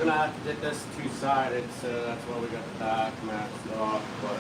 Gonna have to get this two-sided, so that's why we got the back matched off. But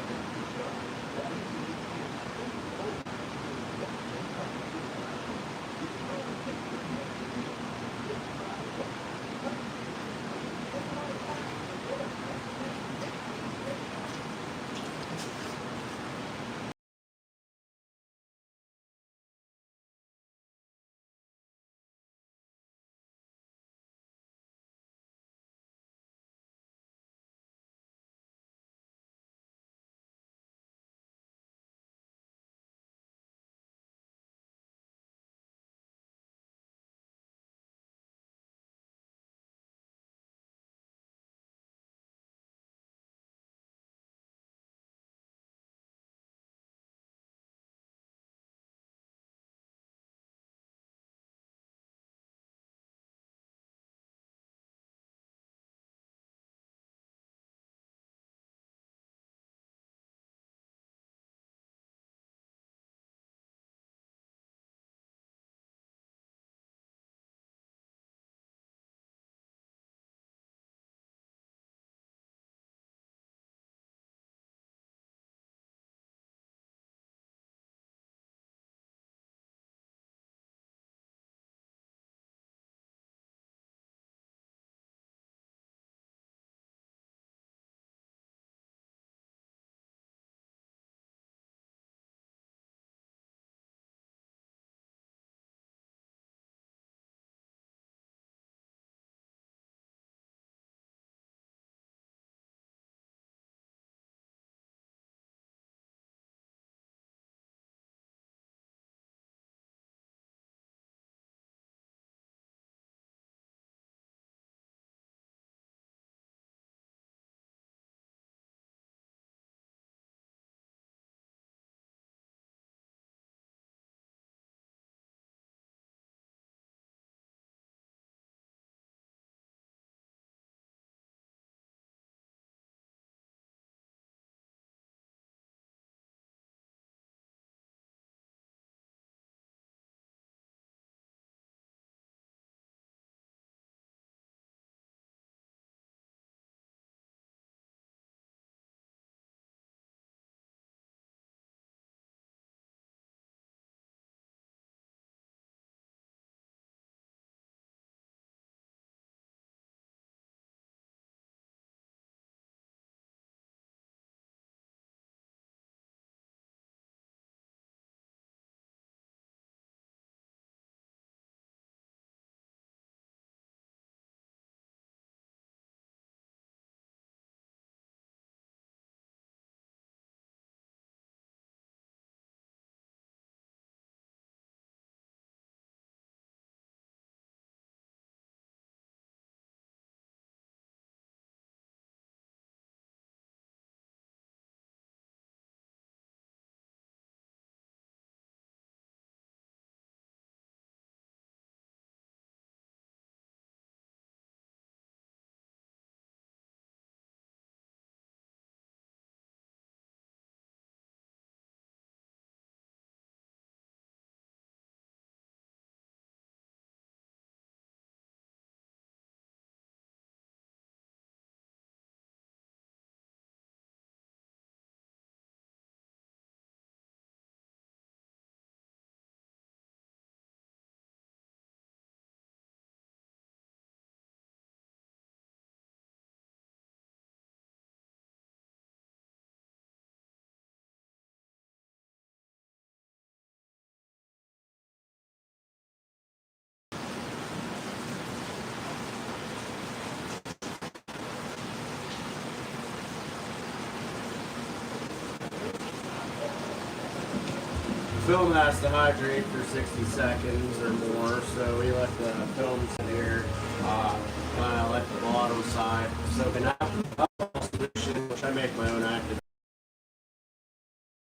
film has to hydrate for 60 seconds or more, so we let the film sit here. I let the bottom side soak in alcohol solution, which I make my own active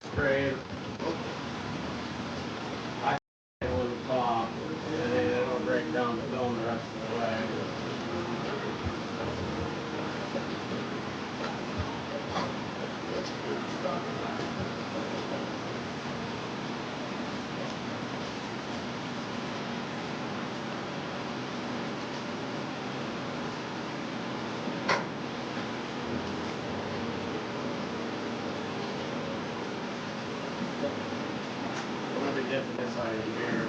spray. I have on the top, and then it'll break down the film the rest of the way. dipping this item here.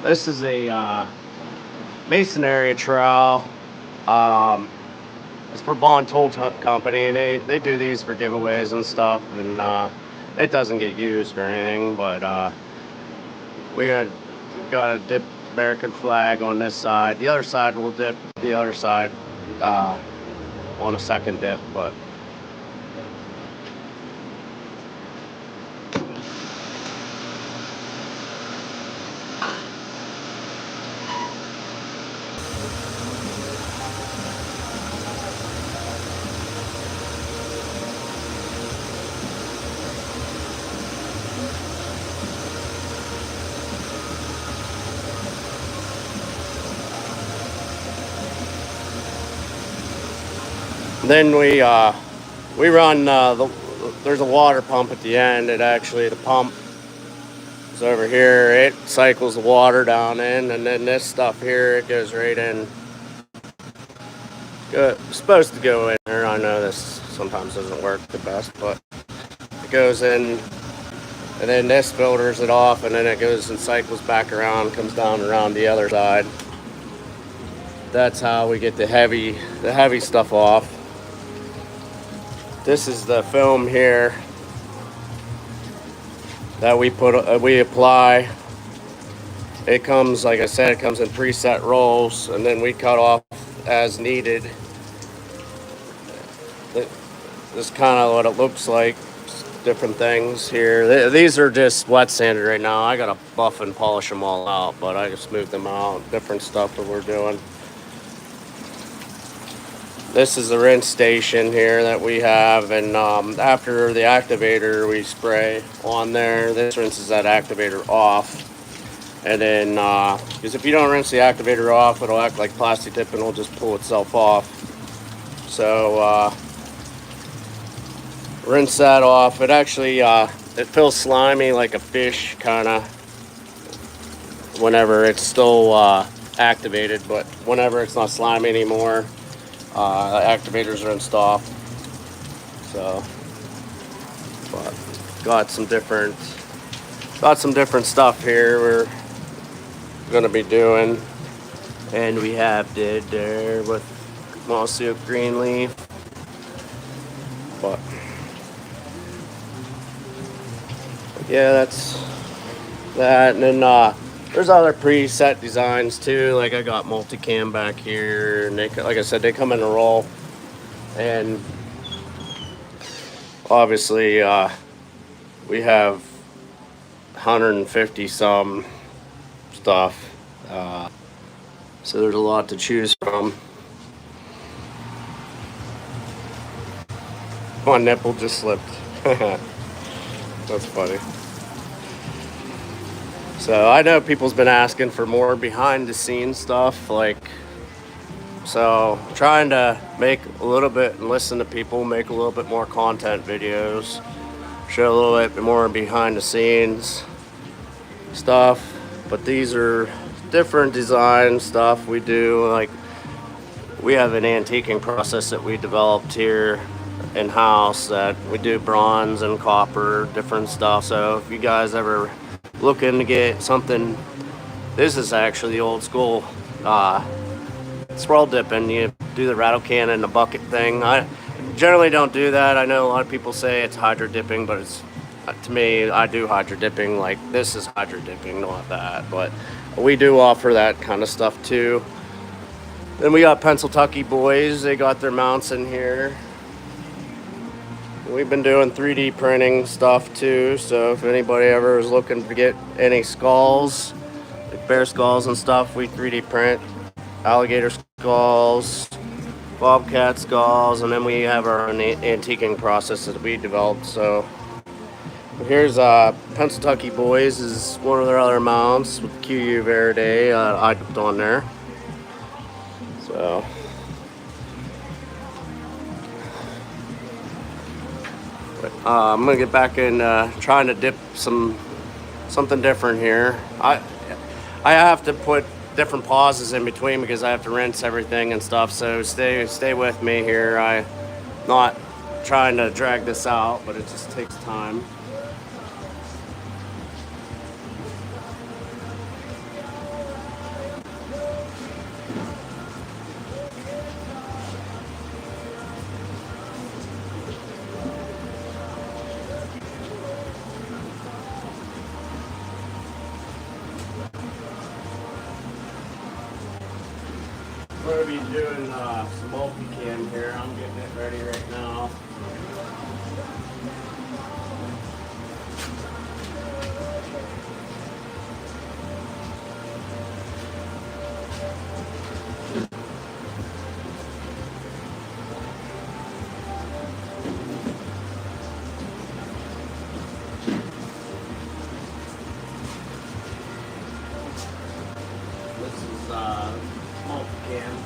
This is a Mason area trowel. It's for Bond Tool Company. They do these for giveaways and stuff, and it doesn't get used or anything. But we got a dip American flag on this side. The other side will dip the other side on a second dip, but. Then we run there's a water pump at the end. The pump is over here. It cycles the water down in, and then this stuff here, it goes right in. Supposed to go in there. I know this sometimes doesn't work the best, but it goes in, and then this filters it off, and then it goes and cycles back around, comes down around the other side. That's how we get the heavy stuff off. This is the film here that we apply. It comes, like I said, it comes in preset rolls, and then we cut off as needed. This is kind of what it looks like. Different things here. These are just wet sanded right now. I gotta buff and polish them all out, but I just moved them out. Different stuff that we're doing. This is the rinse station here that we have, and after the activator we spray on there. This rinses that activator off, and then because if you don't rinse the activator off, it'll act like plastic dip and it'll just pull itself off. So rinse that off. It actually it feels slimy like a fish kind of whenever it's still activated, but whenever it's not slimy anymore, the activators are rinsed off. So, but got some different stuff here we're gonna be doing, and we have did there with mossy oak green leaf, but yeah, that's that. And then there's other preset designs too. Like I got multicam back here, and like I said, they come in a roll. And obviously, we have 150 some stuff, so there's a lot to choose from. My nipple just slipped. That's funny. So I know people's been asking for more behind the scenes stuff, so trying to make a little bit and listen to people, make a little bit more content videos, show a little bit more behind the scenes stuff. But these are different design stuff we do. Like we have an antiquing process that we developed here in-house that we do bronze and copper, different stuff. So if you guys ever looking to get something, this is actually the old school swirl dipping. You do the rattle can in the bucket thing. I generally don't do that. I know a lot of people say it's hydro dipping, but it's to me, I do hydro dipping. Like this is hydro dipping, not that, but we do offer that kind of stuff too. Then we got Pennsylvania boys. They got their mounts in here. We've been doing 3D printing stuff too, so if anybody ever is looking to get any skulls, like bear skulls and stuff, we 3D print alligator skulls, bobcat skulls, and then we have our own antiquing process that we developed. So Here's Pennsylvania Boys is one of their other mounts with QU Verde I put on there. So I'm gonna get back in trying to dip something different here. I have to put different pauses in between because I have to rinse everything and stuff. So stay with me here. I'm not trying to drag this out, but it just takes time. We're going to be doing some multicam here. I'm getting it ready right now. This is multicam.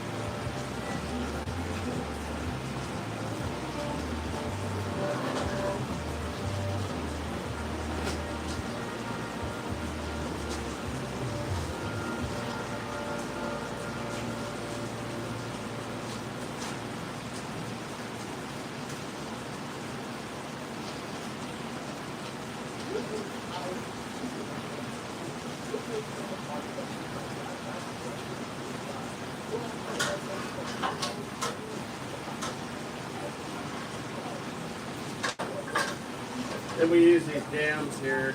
And we use these dams here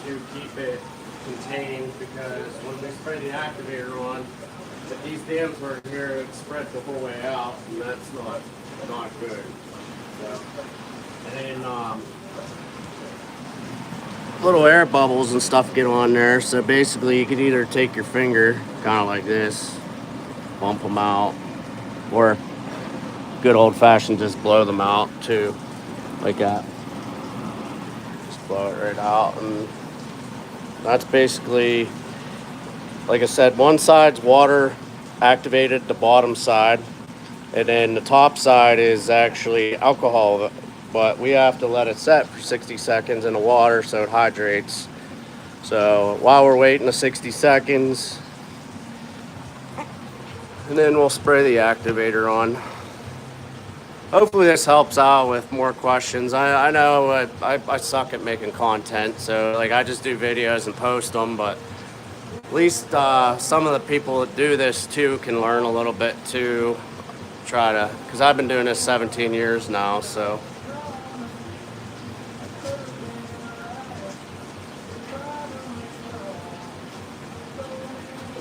to keep it contained because when we spray the activator on, if these dams were here, it would spread the whole way out, and that's not good. So, and then little air bubbles and stuff get on there. So basically, you can either take your finger, kind of like this, bump them out, or good old-fashioned just blow them out too, like that. Blow it right out, and that's basically, like I said, one side's water activated, the bottom side, and then the top side is actually alcohol, but we have to let it set for 60 seconds in the water so it hydrates. So while we're waiting the 60 seconds, and then we'll spray the activator on. Hopefully this helps out with more questions. I know I suck at making content, so like I just do videos and post them, but at least some of the people that do this too can learn a little bit too. Try to, because I've been doing this 17 years now, so.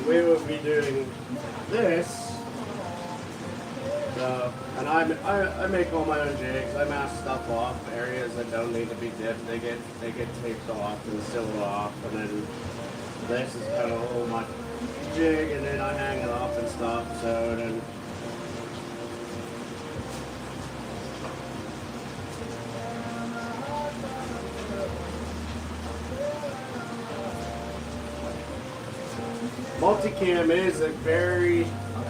We will be doing this. And I make all my own jigs. I mask stuff off. Areas that don't need to be dipped, they get taped off and sealed off. And then this is kind of hold my jig, and then I hang it off and stuff. So then. Multicam is a very,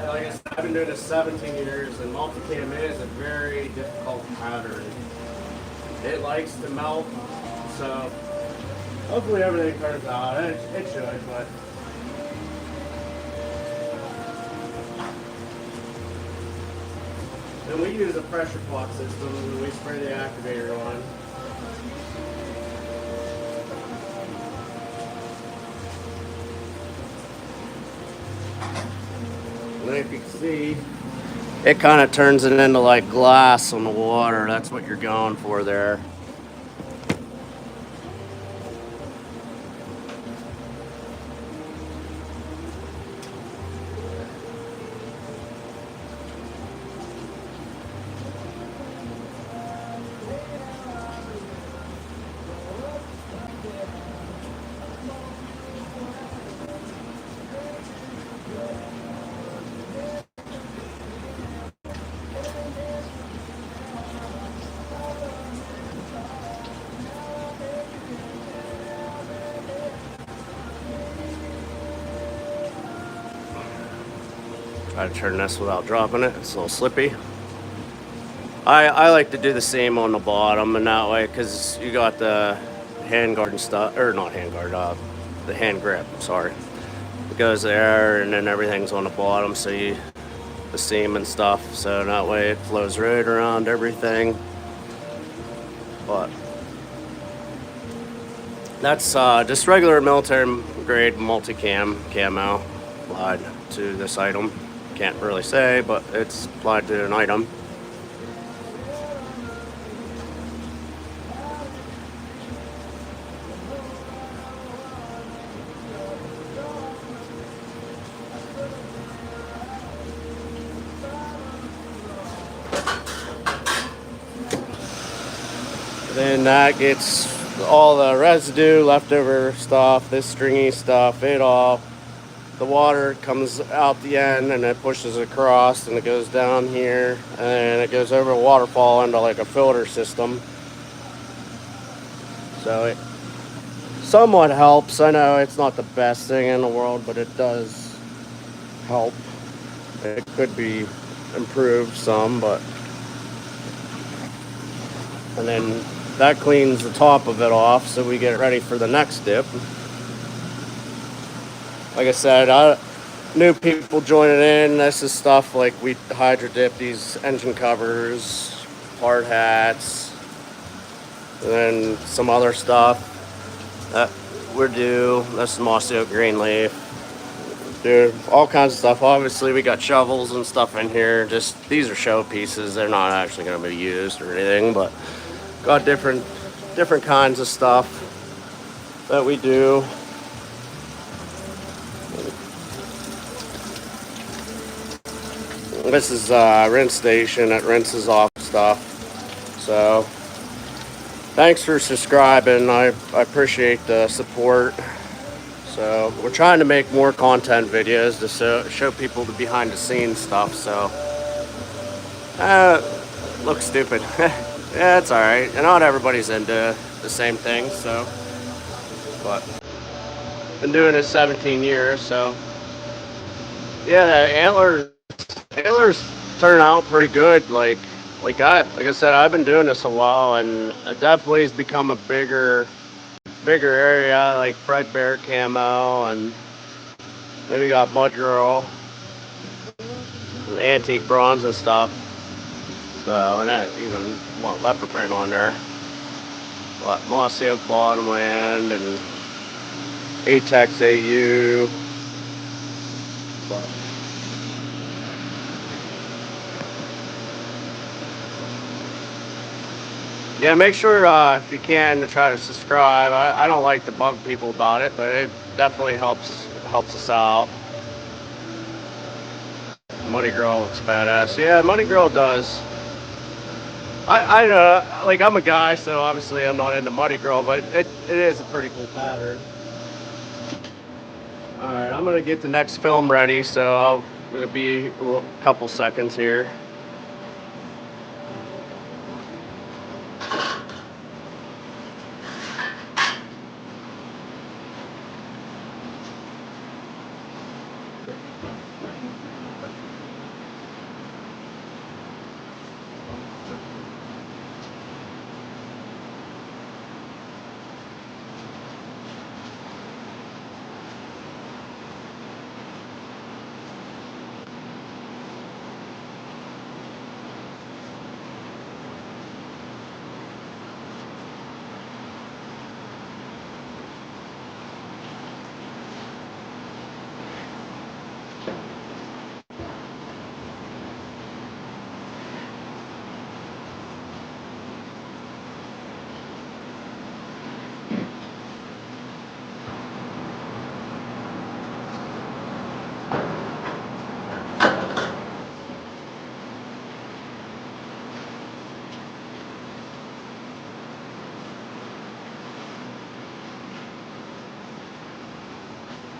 like I said, I've been doing this 17 years, and multicam is a very difficult pattern. It likes to melt, so hopefully everything turns out. It should, but. And we use a pressure pot system when we spray the activator on. And if you can see, it kind of turns it into like glass on the water. That's what you're going for there. Try to turn this without dropping it. It's a little slippy. I like to do the same on the bottom, and that way, because you got the hand guard and stuff, or not hand guard, the hand grip, sorry. It goes there, and then everything's on the bottom, so you, the seam and stuff, so that way it flows right around everything. But that's just regular military grade multicam camo applied to this item. Can't really say, but it's applied to an item. Then that gets all the residue, leftover stuff, this stringy stuff, it all. The water comes out the end and it pushes across and it goes down here and it goes over a waterfall into like a filter system. So it somewhat helps. I know it's not the best thing in the world, but it does help. It could be improved some, but. And then that cleans the top of it off so we get it ready for the next dip. Like I said, new people joining in, this is stuff like we hydro dip these engine covers, hard hats, and then some other stuff that we're due. This is mossy oak green leaf. Dude, all kinds of stuff. Obviously we got shovels and stuff in here. Just these are show pieces. They're not actually going to be used or anything, but got different kinds of stuff that we do. This is a rinse station that rinses off stuff. So thanks for subscribing. I appreciate the support. So we're trying to make more content videos to show people the behind the scenes stuff. So looks stupid. Yeah, it's all right. And not everybody's into the same thing. So, but been doing this 17 years. So yeah, the antlers turn out pretty good. Like I said, I've been doing this a while, and it definitely has become a bigger area, like Fred Bear camo, and then we got Mud Girl, and antique bronze and stuff. So, and that even want leopard print on there. But mossy oak bottomland and Atex AU. But yeah, make sure if you can to try to subscribe. I don't like to bug people about it, but it definitely helps us out. Muddy Girl looks badass. Yeah, Muddy Girl does. Like I'm a guy, so obviously I'm not into Muddy Girl, but it is a pretty cool pattern. All right, I'm gonna get the next film ready, so it'll be a couple seconds here.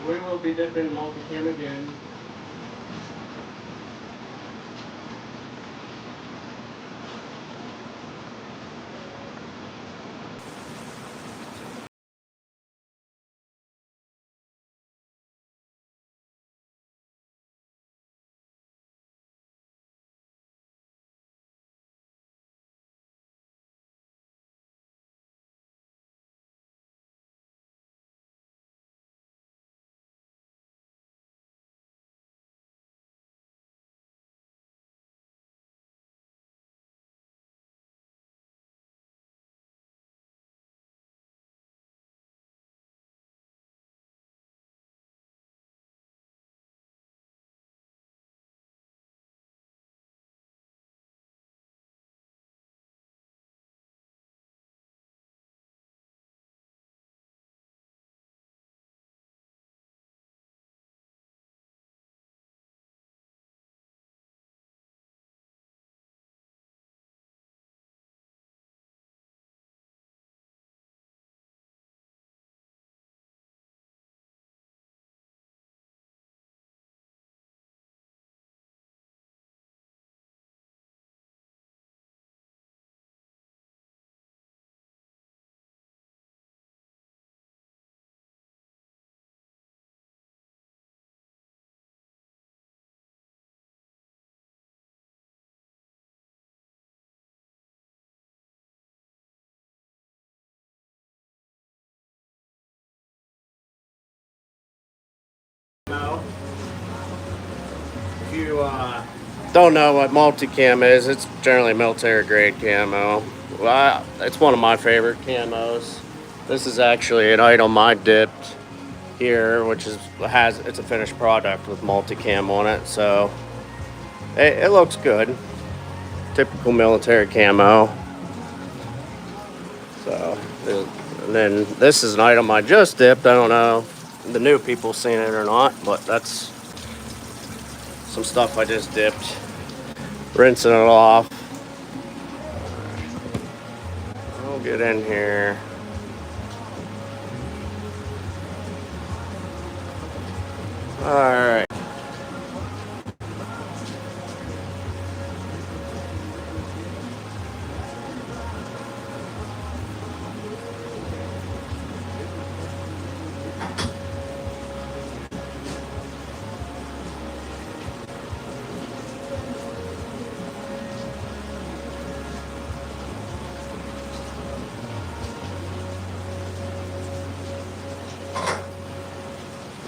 We will be dipping multicam again. don't know what multicam is, it's generally military grade camo. Well, it's one of my favorite camos. This is actually an item I dipped here, which it's a finished product with multicam on it, so it looks good. Typical military camo. So, and then this is an item I just dipped. I don't know if the new people seen it or not, but that's some stuff I just dipped. Rinsing it off. I'll get in here. All right.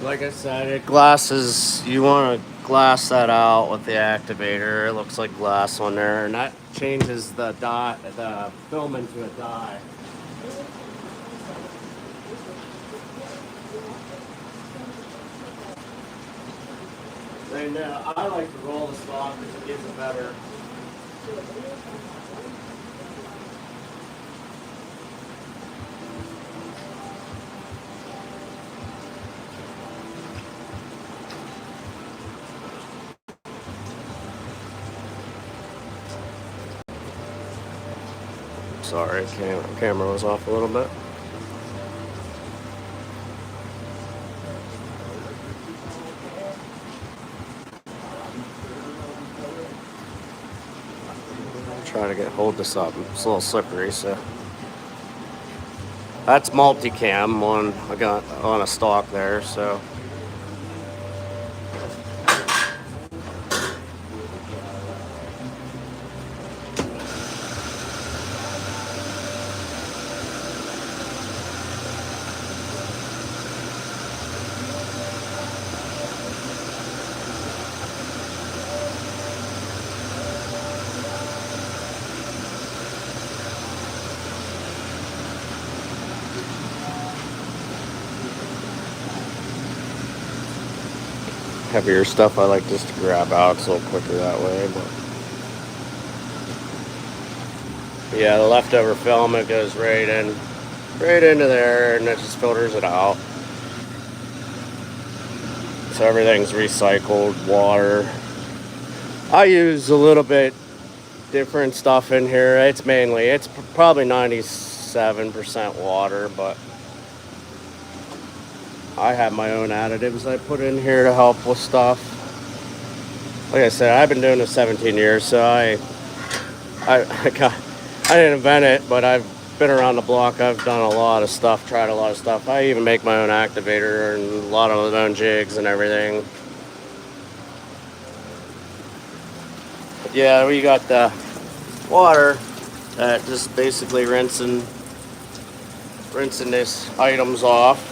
Like I said, it glasses, you want to glass that out with the activator. It looks like glass on there, and that changes the film into a dye. And I like to roll the stock because it gives a better. Sorry, camera was off a little bit. Try to hold this up. It's a little slippery, so that's multicam on I got on a stock there. So heavier stuff I like just to grab out. It's a little quicker that way. But yeah, the leftover film, it goes right into there, and it just filters it out. So everything's recycled water. I use a little bit different stuff in here. It's probably 97% water, but I have my own additives I put in here to help with stuff. Like I said, I've been doing this 17 years, so I didn't invent it, but I've been around the block. I've done a lot of stuff, tried a lot of stuff. I even make my own activator and a lot of my own jigs and everything. But yeah, we got the water that just basically rinsing this items off.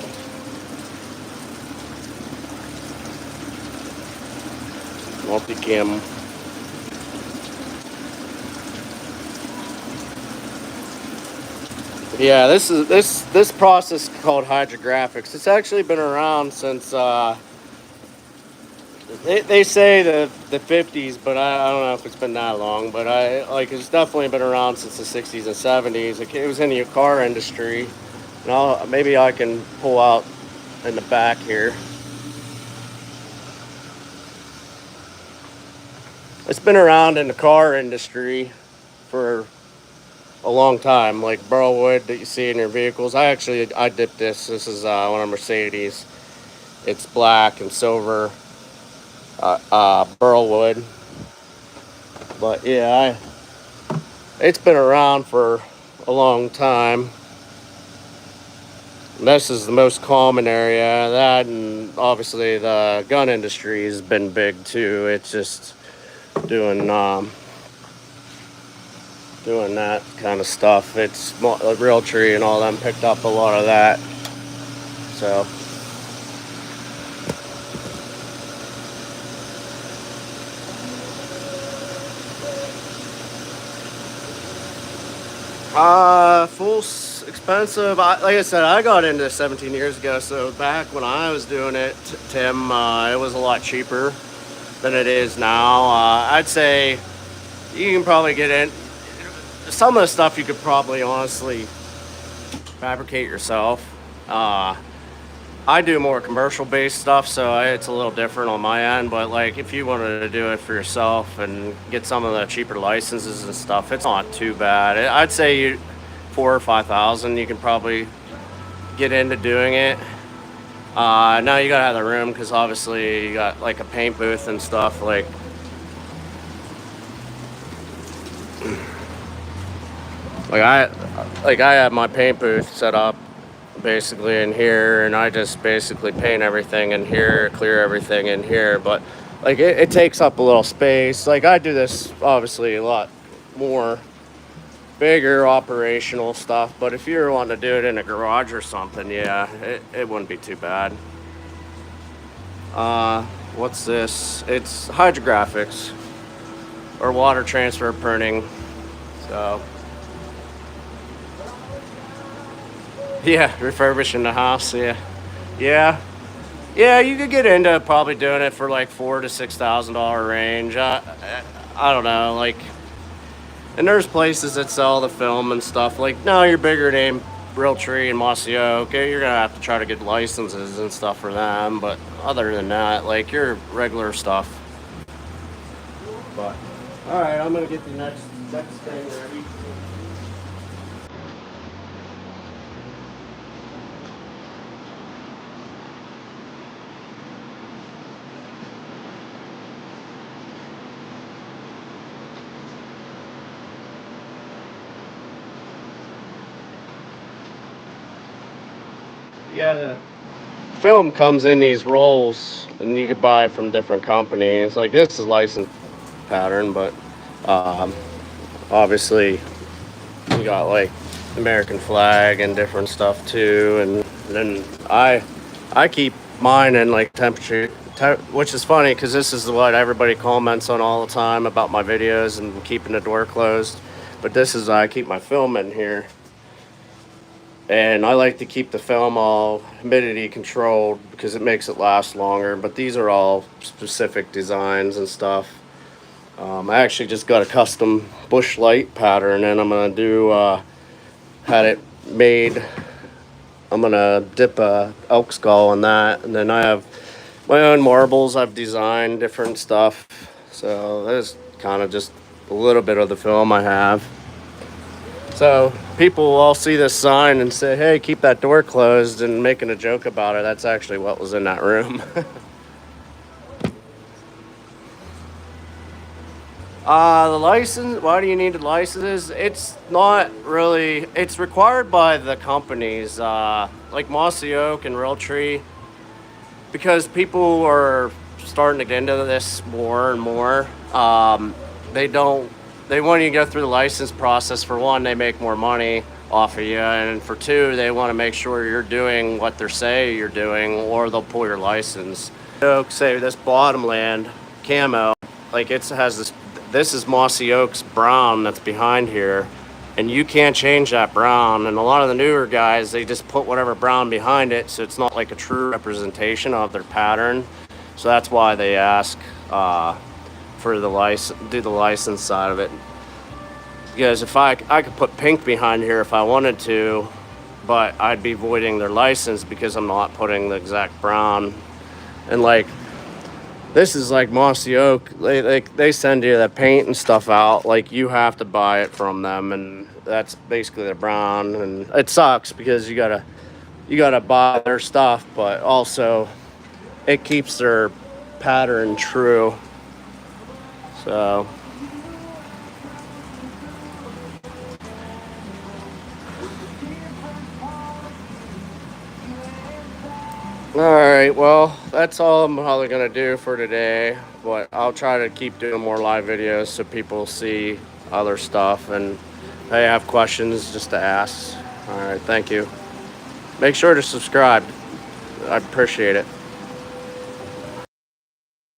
Multicam. Yeah, this process is called hydrographics. It's actually been around since they say the 50s, but I don't know if it's been that long. But it's definitely been around since the 60s and 70s. It was in the car industry. And maybe I can pull out in the back here. It's been around in the car industry for a long time, like burl wood that you see in your vehicles. I dipped this. This is one of Mercedes. It's black and silver burl wood. But yeah, it's been around for a long time. And this is the most common area. That, and obviously the gun industry has been big too. It's just doing that kind of stuff. It's Realtree and all them picked up a lot of that. So Expensive. Like I said, I got into this 17 years ago. So back when I was doing it, Tim, it was a lot cheaper than it is now. I'd say you can probably get in. Some of the stuff you could probably honestly fabricate yourself. I do more commercial based stuff, so it's a little different on my end. But like, if you wanted to do it for yourself and get some of the cheaper licenses and stuff, it's not too bad. I'd say you 4,000 or 5,000, you can probably get into doing it. Now you gotta have the room because obviously you got like a paint booth and stuff. I have my paint booth set up basically in here, and I just basically paint everything in here, clear everything in here. But like it takes up a little space. Like I do this obviously a lot more bigger operational stuff, but if you're wanting to do it in a garage or something, yeah, it wouldn't be too bad. What's this? It's hydrographics or water transfer printing. So yeah, refurbishing the house. Yeah. You could get into probably doing it for like $4,000 to $6,000 range. I don't know, like, and there's places that sell the film and stuff. Like, no, your bigger name, Realtree and Mossy Oak, you're gonna have to try to get licenses and stuff for them. But other than that, like your regular stuff. But all right, I'm gonna get the next thing ready. Yeah, the film comes in these rolls, and you could buy it from different companies. Like this is licensed pattern, but obviously you got like American flag and different stuff too. And then I keep mine in like temperature, which is funny because this is what everybody comments on all the time about my videos and keeping the door closed. But this is I keep my film in here. And I like to keep the film all humidity controlled because it makes it last longer. But these are all specific designs and stuff. I actually just got a custom bush light pattern, and I'm gonna do had it made. I'm gonna dip a elk skull in that, and then I have my own marbles. I've designed different stuff. So there's kind of just a little bit of the film I have. So people will all see this sign and say, hey, keep that door closed, and making a joke about it. That's actually what was in that room. The license, why do you need the licenses? It's not really, it's required by the companies, like Mossy Oak and Realtree, because people are starting to get into this more and more. They want you to go through the license process. For one, they make more money off of you, and for two, they want to make sure you're doing what they say you're doing, or they'll pull your license. So, say this bottomland camo, like it has this is Mossy Oak's brown that's behind here, and you can't change that brown. And a lot of the newer guys, they just put whatever brown behind it, so it's not like a true representation of their pattern. So that's why they ask for the license, do the license side of it. Because if I could put pink behind here if I wanted to, but I'd be voiding their license because I'm not putting the exact brown. And like this is like Mossy Oak, they send you the paint and stuff out, like you have to buy it from them, and that's basically the brown. And it sucks because you gotta buy their stuff, but also it keeps their pattern true. So alright, well, that's all I'm probably gonna do for today, but I'll try to keep doing more live videos so people see other stuff, and if they have questions just to ask. Alright, thank you. Make sure to subscribe. I appreciate it.